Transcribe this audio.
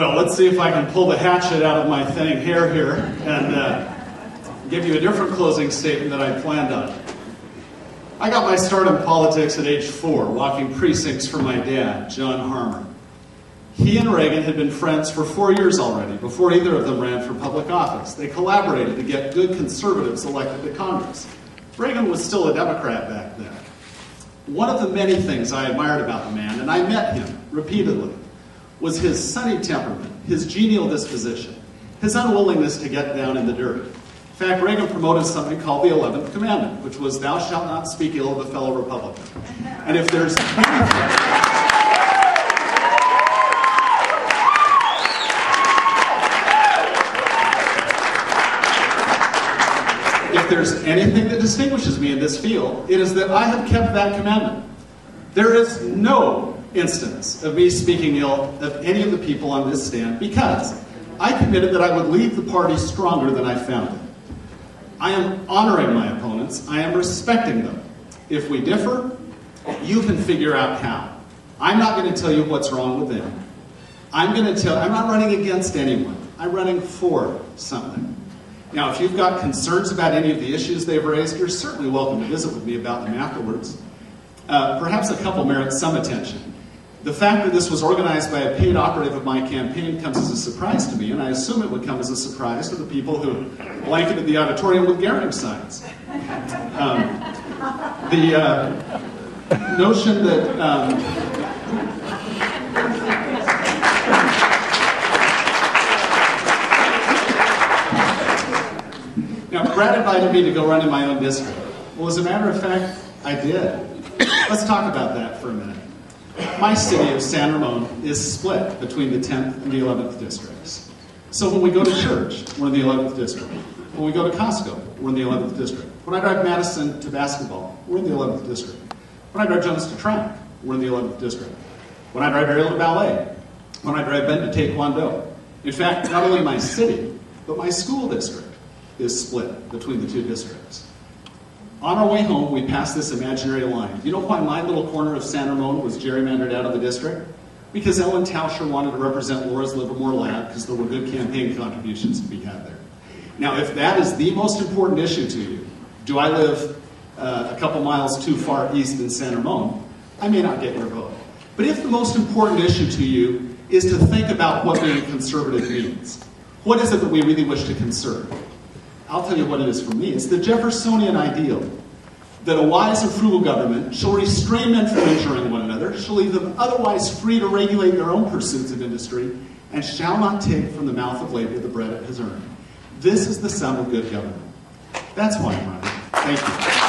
Well, let's see if I can pull the hatchet out of my thinning hair here and give you a different closing statement than I planned on. I got my start in politics at age 4, walking precincts for my dad, John Harmer. He and Reagan had been friends for 4 years already, before either of them ran for public office. They collaborated to get good conservatives elected to Congress. Reagan was still a Democrat back then. One of the many things I admired about the man, and I met him repeatedly, was his sunny temperament, his genial disposition, his unwillingness to get down in the dirt. In fact, Reagan promoted something called the 11th Commandment, which was, "Thou shalt not speak ill of a fellow Republican." And if there's anything that distinguishes me in this field, it is that I have kept that commandment. There is no instance of me speaking ill of any of the people on this stand because I committed that I would leave the party stronger than I found it. I am honoring my opponents. I am respecting them. If we differ, you can figure out how. I'm not going to tell you what's wrong with them. I'm not running against anyone. I'm running for something. Now, if you've got concerns about any of the issues they've raised, you're certainly welcome to visit with me about them afterwards. Perhaps a couple merit some attention. The fact that this was organized by a paid operative of my campaign comes as a surprise to me, and I assume it would come as a surprise to the people who blanketed the auditorium with Gehring signs. The notion that now, Brad invited me to go run in my own district. Well, as a matter of fact, I did. Let's talk about that for a minute. My city of San Ramon is split between the 10th and the 11th districts. So when we go to church, we're in the 11th district. When we go to Costco, we're in the 11th district. When I drive Madison to basketball, we're in the 11th district. When I drive Jones to track, we're in the 11th district. When I drive Ariel to ballet, when I drive Ben to taekwondo. In fact, not only my city, but my school district is split between the two districts. On our way home, we passed this imaginary line. You know why my little corner of San Ramon was gerrymandered out of the district? Because Ellen Tauscher wanted to represent Laura's Livermore Lab because there were good campaign contributions to be had there. Now, if that is the most important issue to you, do I live a couple miles too far east in San Ramon? I may not get your vote. But if the most important issue to you is to think about what being conservative means, what is it that we really wish to conserve? I'll tell you what it is for me. It's the Jeffersonian ideal that a wise and frugal government shall restrain men from injuring one another, shall leave them otherwise free to regulate their own pursuits of industry, and shall not take from the mouth of labor the bread it has earned. This is the sum of good government. That's why I'm running. Thank you.